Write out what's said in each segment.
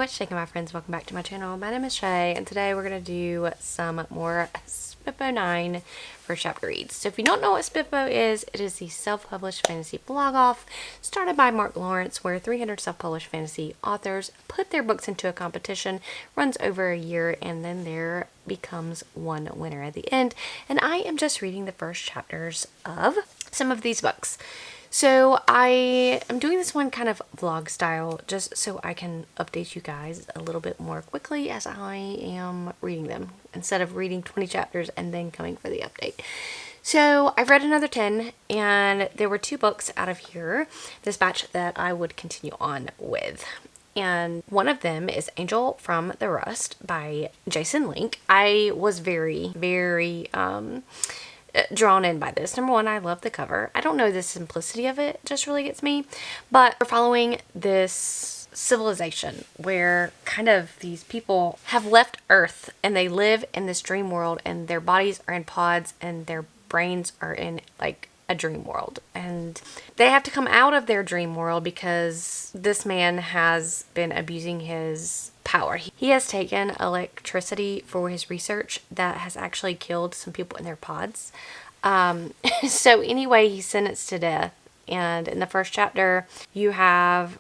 what's shaking, my friends? Welcome back to my channel. My name is Shay, and today we're going to do some more SPFBO9 first chapter reads. So if you don't know what SPFBO is, it is the self-published fantasy blog-off started by Mark Lawrence, where 300 self-published fantasy authors put their books into a competition, runs over a year, and then there becomes one winner at the end. And I am just reading the first chapters of some of these books. So I am doing this one kind of vlog style just so I can update you guys a little bit more quickly as I am reading them instead of reading 20 chapters and then coming for the update. So I've read another 10 and there were 2 books out of here, this batch, that I would continue on with. And one of them is Angel from the Rust by Jason Link. I was very drawn in by this. Number one, I love the cover. I don't know, the simplicity of it just really gets me. But we're following this civilization where kind of these people have left Earth and they live in this dream world, and their bodies are in pods and their brains are in like a dream world, and they have to come out of their dream world because this man has been abusing his power. He has taken electricity for his research that has actually killed some people in their pods. So anyway, he's sentenced to death, and in the first chapter you have,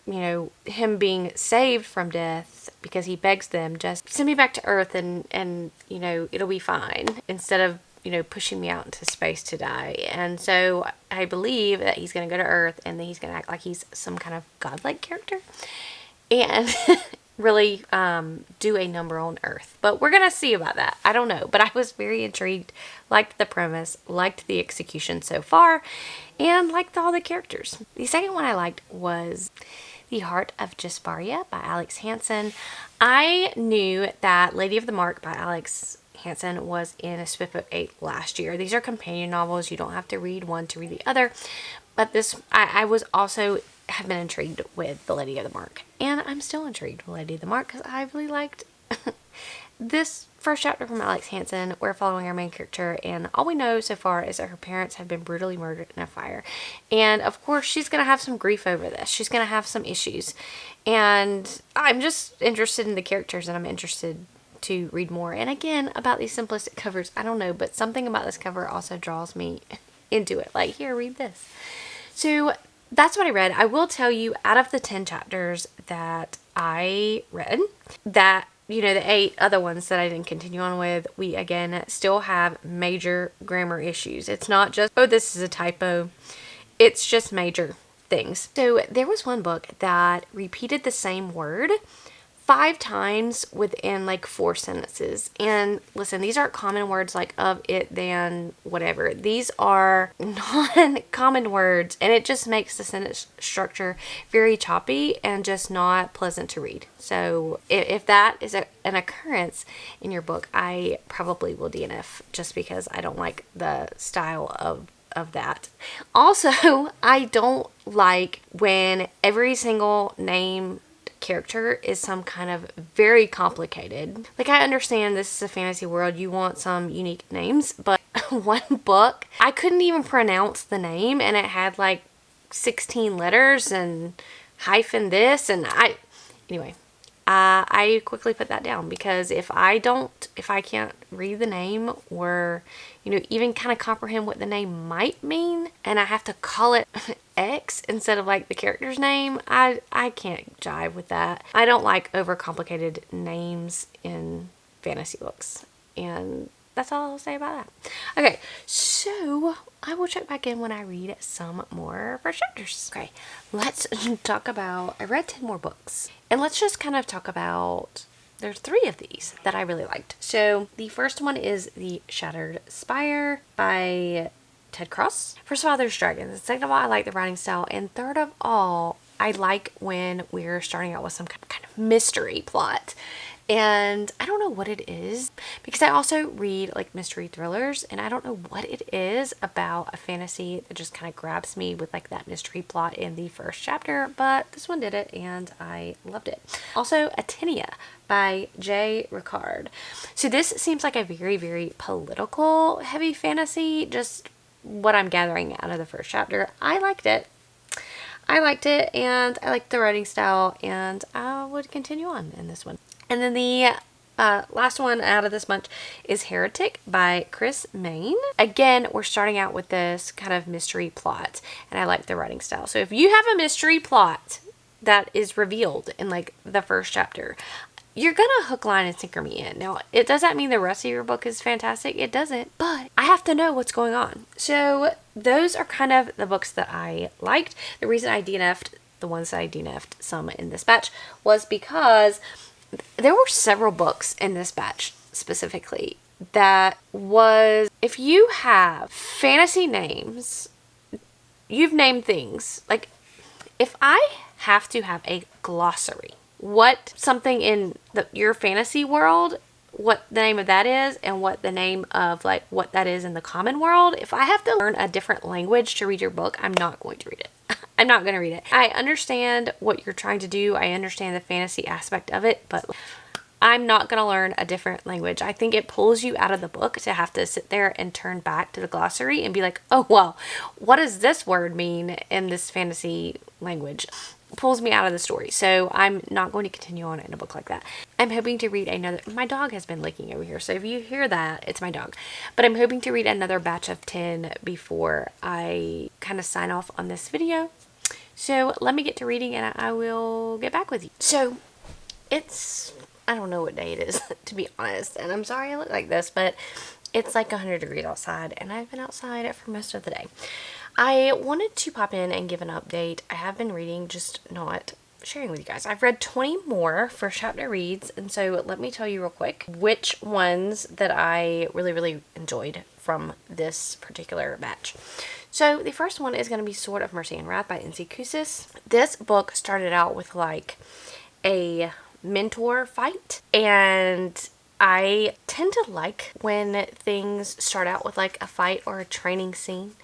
you know, him being saved from death because he begs them, just send me back to Earth and you know, it'll be fine, instead of, you know, pushing me out into space to die. And so I believe that he's going to go to Earth and then he's going to act like he's some kind of godlike character and really do a number on Earth. But we're going to see about that. I don't know. But I was very intrigued, liked the premise, liked the execution so far, and liked all the characters. The second one I liked was The Heart of Jesparia by Alex Hansen. I knew that Lady of the Mark by Alex Hansen was in SPFBO9 last year. These are companion novels. You don't have to read one to read the other. But this, I was also have been intrigued with The Lady of the Mark. And I'm still intrigued with Lady of the Mark because I really liked this first chapter from Alex Hansen. We're following our main character, and all we know so far is that her parents have been brutally murdered in a fire. And of course, she's going to have some grief over this. She's going to have some issues. And I'm just interested in the characters, and I'm interested to read more. And again, about these simplistic covers, I don't know, but something about this cover also draws me into it. Like, here, read this. So that's what I read. I will tell you, out of the 10 chapters that I read, that, you know, the 8 other ones that I didn't continue on with, we again still have major grammar issues. It's not just, oh, this is a typo. It's just major things. So there was one book that repeated the same word 5 times within like 4 sentences. And listen, these aren't common words like of, it, than, whatever. These are non-common words, and it just makes the sentence structure very choppy and just not pleasant to read. So if that is an occurrence in your book, I probably will DNF, just because I don't like the style of that. Also, I don't like when every single name character is some kind of very complicated. Like, I understand this is a fantasy world, you want some unique names, but one book, I couldn't even pronounce the name, and it had like 16 letters and hyphen this, and anyway, I quickly put that down, because if I can't read the name, or, you know, even kind of comprehend what the name might mean, and I have to call it X instead of like the character's name, I can't jive with that. I don't like overcomplicated names in fantasy books, and that's all I'll say about that. Okay, so I will check back in when I read some more first chapters. Okay, let's talk about, I read 10 more books, and let's just kind of talk about, there's 3 of these that I really liked. So the first one is The Shattered Spire by Ted Cross. First of all, there's dragons. Second of all, I like the writing style. And third of all, I like when we're starting out with some kind of mystery plot. And I don't know what it is, because I also read like mystery thrillers, and I don't know what it is about a fantasy that just kind of grabs me with like that mystery plot in the first chapter, but this one did it and I loved it. Also, Atenia by J. Ricard. So this seems like a very political heavy fantasy, just what I'm gathering out of the first chapter. I liked it. I liked it, and I liked the writing style, and I would continue on in this one. And then the last one out of this bunch is Heretic by Chris Main. Again, we're starting out with this kind of mystery plot, and I like the writing style. So if you have a mystery plot that is revealed in like the first chapter, you're gonna hook, line, and sinker me in. Now, it does that mean the rest of your book is fantastic? It doesn't, but I have to know what's going on. So those are kind of the books that I liked. The reason I DNF'd, the ones that I DNF'd some in this batch, was because there were several books in this batch specifically that was, if you have fantasy names, you've named things, like if I have to have a glossary, what something in your fantasy world, what the name of that is, and what the name of like what that is in the common world, if I have to learn a different language to read your book, I'm not going to read it. I'm not going to read it. I understand what you're trying to do. I understand the fantasy aspect of it, but I'm not going to learn a different language. I think it pulls you out of the book to have to sit there and turn back to the glossary and be like, oh, well, what does this word mean in this fantasy language? Pulls me out of the story. So I'm not going to continue on in a book like that. I'm hoping to read another, my dog has been licking over here, so if you hear that, it's my dog. But I'm hoping to read another batch of 10 before I kind of sign off on this video. So let me get to reading and I will get back with you. So it's, I don't know what day it is, to be honest, and I'm sorry I look like this, but it's like 100 degrees outside and I've been outside for most of the day. I wanted to pop in and give an update. I have been reading, just not sharing with you guys. I've read 20 more first chapter reads, and so let me tell you real quick which ones that I really enjoyed from this particular batch. So the first one is going to be Sword of Mercy and Wrath by N.C. Kusis. This book started out with like a mentor fight, and I tend to like when things start out with like a fight or a training scene.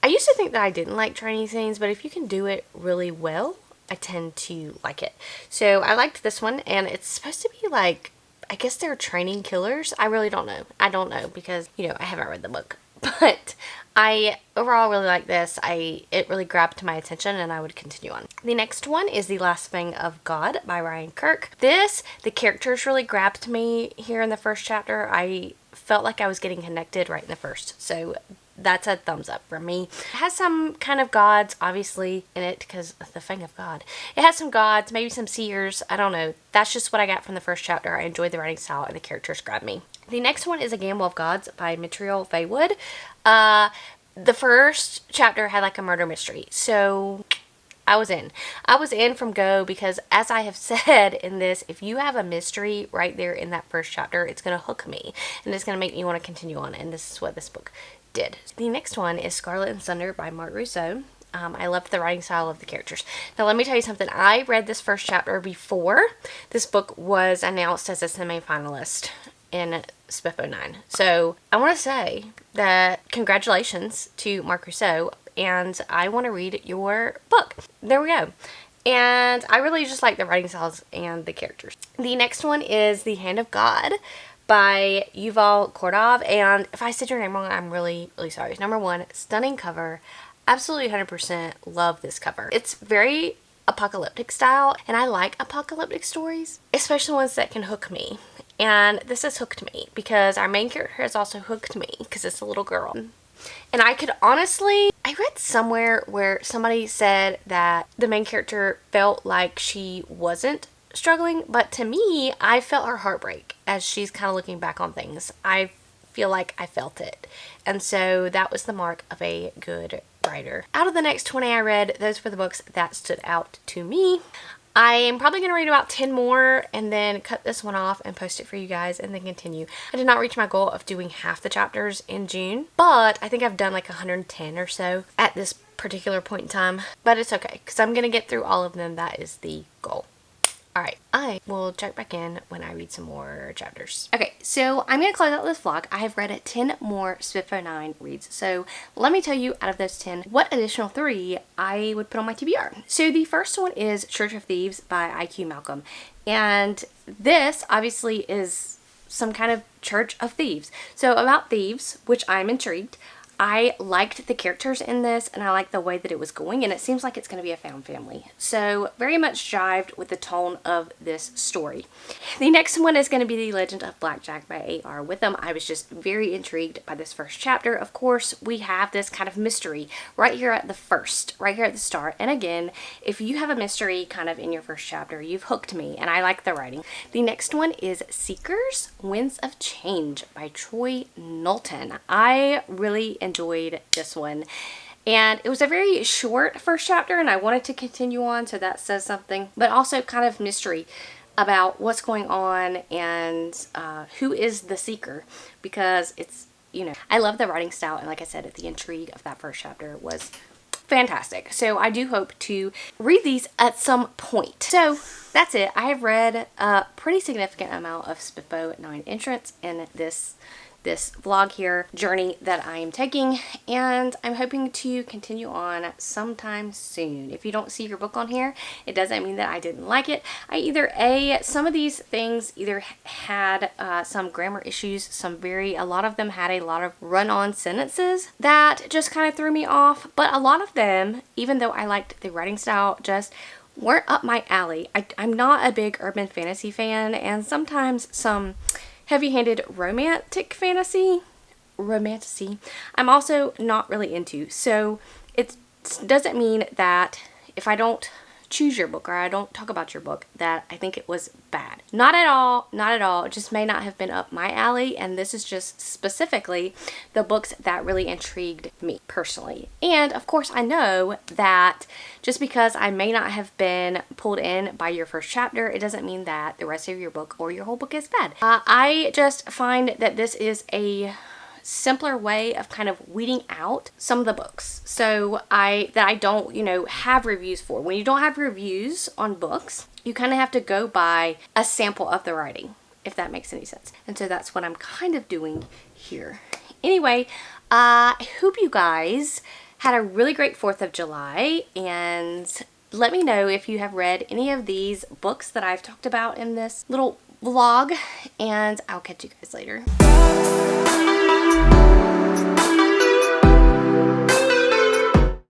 I used to think that I didn't like training scenes, but if you can do it really well, I tend to like it. So I liked this one, and it's supposed to be like, I guess they're training killers. I really don't know. I don't know because, you know, I haven't read the book. But I overall really like this. It really grabbed my attention, and I would continue on. The next one is The Last Fang of God by Ryan Kirk. The characters really grabbed me here in the first chapter. I felt like I was getting connected right in the first. So that's a thumbs up from me. It has some kind of gods, obviously, in it because the Fang of God. It has some gods, maybe some seers. I don't know. That's just what I got from the first chapter. I enjoyed the writing style and the characters grabbed me. The next one is A Gamble of Gods by Mitriel Feywood. The first chapter had like a murder mystery. So I was in. I was in from go because, as I have said in this, if you have a mystery right there in that first chapter, it's going to hook me and it's going to make me want to continue on. And this is what this book did. The next one is Scarlet and Thunder by Mark Russo. I loved the writing style of the characters. Now let me tell you something. I read this first chapter before this book was announced as a semi-finalist in SPFBO9. So I want to say that congratulations to Mark Russo, and I want to read your book. There we go. And I really just like the writing styles and the characters. The next one is The Hand of God by Yuval Kordov, and if I said your name wrong, I'm really sorry. Number one, stunning cover. Absolutely 100% love this cover. It's very apocalyptic style, and I like apocalyptic stories, especially ones that can hook me. And this has hooked me because our main character has also hooked me because it's a little girl. And I could honestly, I read somewhere where somebody said that the main character felt like she wasn't struggling, but to me, I felt her heartbreak as she's kind of looking back on things. I feel like I felt it. And so that was the mark of a good writer. Out of the next 20 I read, those were the books that stood out to me. I am probably going to read about 10 more and then cut this one off and post it for you guys and then continue. I did not reach my goal of doing half the chapters in June, but I think I've done like 110 or so at this particular point in time. But it's okay because I'm going to get through all of them. That is the goal. Alright, I will check back in when I read some more chapters. Okay, so I'm going to close out this vlog. I have read 10 more SPFBO9 reads. So let me tell you, out of those 10, what additional 3 I would put on my TBR. So the first one is Church of Thieves by IQ Malcolm. And this obviously is some kind of Church of Thieves. So about thieves, which I'm intrigued. I liked the characters in this, and I liked the way that it was going, and it seems like it's going to be a found family. So very much jived with the tone of this story. The next one is going to be The Legend of Blackjack by A.R. Witham. I was just very intrigued by this first chapter. Of course, we have this kind of mystery right here at the start. And again, if you have a mystery kind of in your first chapter, you've hooked me, and I like the writing. The next one is Seekers, Winds of Change by Troy Knowlton. I really enjoyed this one, and it was a very short first chapter, and I wanted to continue on, so that says something, but also kind of mystery about what's going on and who is the seeker, because it's, you know, I love the writing style, and like I said, the intrigue of that first chapter was fantastic. So I do hope to read these at some point. So that's it. I have read a pretty significant amount of SPFBO9 entrants in this vlog here, journey that I am taking, and I'm hoping to continue on sometime soon. If you don't see your book on here, it doesn't mean that I didn't like it. Some of these things either had some grammar issues, a lot of them had a lot of run-on sentences that just kind of threw me off, but a lot of them, even though I liked the writing style, just weren't up my alley. I'm not a big urban fantasy fan, and sometimes some heavy-handed romanticy I'm also not really into. So it doesn't mean that if I don't choose your book or I don't talk about your book that I think it was bad. Not at all, not at all. It just may not have been up my alley, and this is just specifically the books that really intrigued me personally. And of course I know that just because I may not have been pulled in by your first chapter, it doesn't mean that the rest of your book or your whole book is bad. I just find that this is a simpler way of kind of weeding out some of the books that I don't, have reviews for. When you don't have reviews on books, you kind of have to go by a sample of the writing, if that makes any sense. And so that's what I'm kind of doing here. Anyway, I hope you guys had a really great 4th of July, and let me know if you have read any of these books that I've talked about in this little vlog, and I'll catch you guys later.